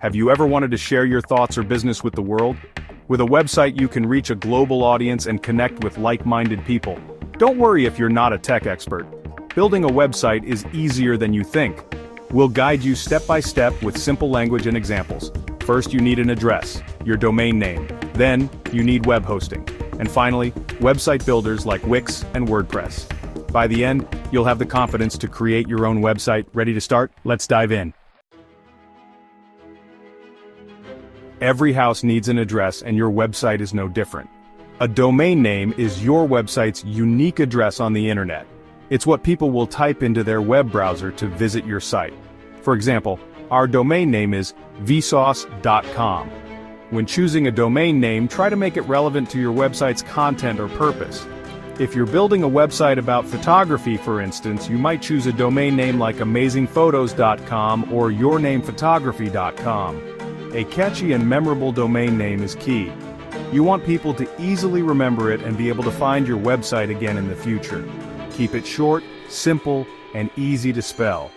Have you ever wanted to share your thoughts or business with the world? With a website you can reach a global audience and connect with like-minded people. Don't worry if you're not a tech expert. Building a website is easier than you think. We'll guide you step by step with simple language and examples. First you need an address, your domain name. Then, you need web hosting. And finally, website builders like Wix and WordPress. By the end, you'll have the confidence to create your own website. Ready to start? Let's dive in. Every house needs an address, and your website is no different. A domain name is your website's unique address on the internet. It's what people will type into their web browser to visit your site. For example, our domain name is vsauce.com. When choosing a domain name, try to make it relevant to your website's content or purpose. If you're building a website about photography, for instance, you might choose a domain name like amazingphotos.com or yournamephotography.com. A catchy and memorable domain name is key. You want people to easily remember it and be able to find your website again in the future. Keep it short, simple, and easy to spell.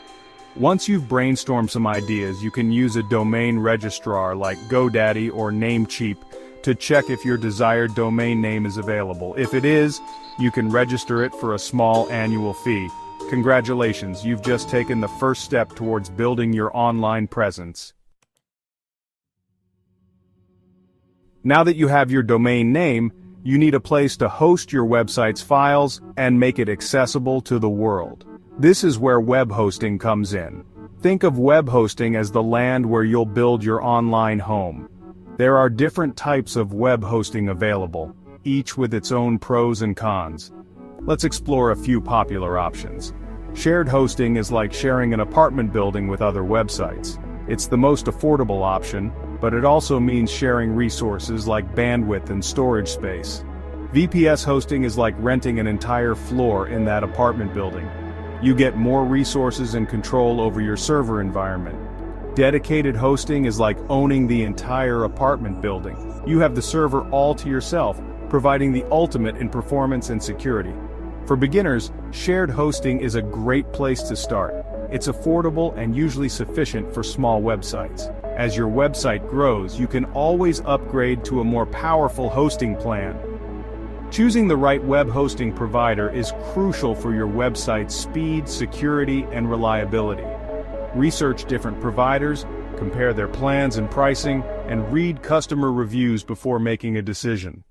Once you've brainstormed some ideas, you can use a domain registrar like GoDaddy or Namecheap to check if your desired domain name is available. If it is, you can register it for a small annual fee. Congratulations, you've just taken the first step towards building your online presence. Now that you have your domain name, you need a place to host your website's files and make it accessible to the world. This is where web hosting comes in. Think of web hosting as the land where you'll build your online home. There are different types of web hosting available, each with its own pros and cons. Let's explore a few popular options. Shared hosting is like sharing an apartment building with other websites. It's the most affordable option, but it also means sharing resources like bandwidth and storage space. VPS hosting is like renting an entire floor in that apartment building. You get more resources and control over your server environment. Dedicated hosting is like owning the entire apartment building. You have the server all to yourself, providing the ultimate in performance and security. For beginners, shared hosting is a great place to start. It's affordable and usually sufficient for small websites. As your website grows, you can always upgrade to a more powerful hosting plan. Choosing the right web hosting provider is crucial for your website's speed, security, and reliability. Research different providers, compare their plans and pricing, and read customer reviews before making a decision.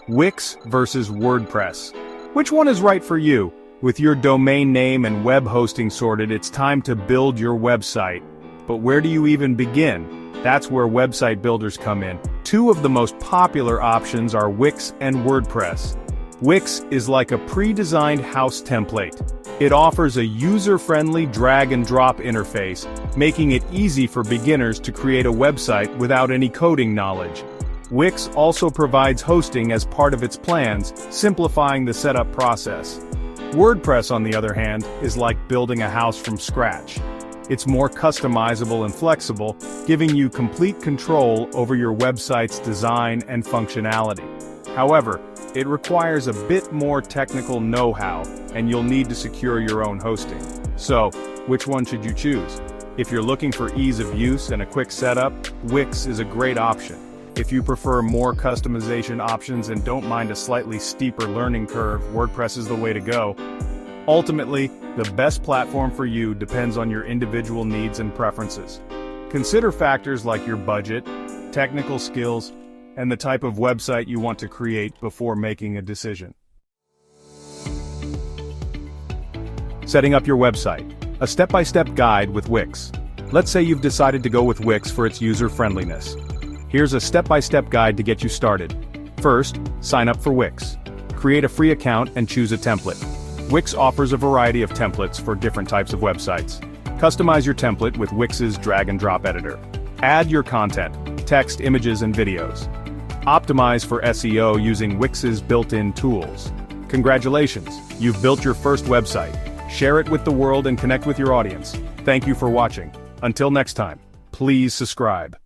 Wix versus WordPress. Which one is right for you? With your domain name and web hosting sorted, it's time to build your website. But where do you even begin? That's where website builders come in. Two of the most popular options are Wix and WordPress. Wix is like a pre-designed house template. It offers a user-friendly drag-and-drop interface, making it easy for beginners to create a website without any coding knowledge. Wix also provides hosting as part of its plans, simplifying the setup process. WordPress, on the other hand, is like building a house from scratch. It's more customizable and flexible, giving you complete control over your website's design and functionality. However, it requires a bit more technical know-how, and you'll need to secure your own hosting. So, which one should you choose? If you're looking for ease of use and a quick setup, Wix is a great option. If you prefer more customization options and don't mind a slightly steeper learning curve, WordPress is the way to go. Ultimately, the best platform for you depends on your individual needs and preferences. Consider factors like your budget, technical skills, and the type of website you want to create before making a decision. Setting up your website. A step-by-step guide with Wix. Let's say you've decided to go with Wix for its user-friendliness. Here's a step-by-step guide to get you started. First, sign up for Wix. Create a free account and choose a template. Wix offers a variety of templates for different types of websites. Customize your template with Wix's drag-and-drop editor. Add your content, text, images, and videos. Optimize for SEO using Wix's built-in tools. Congratulations, you've built your first website. Share it with the world and connect with your audience. Thank you for watching. Until next time, please subscribe.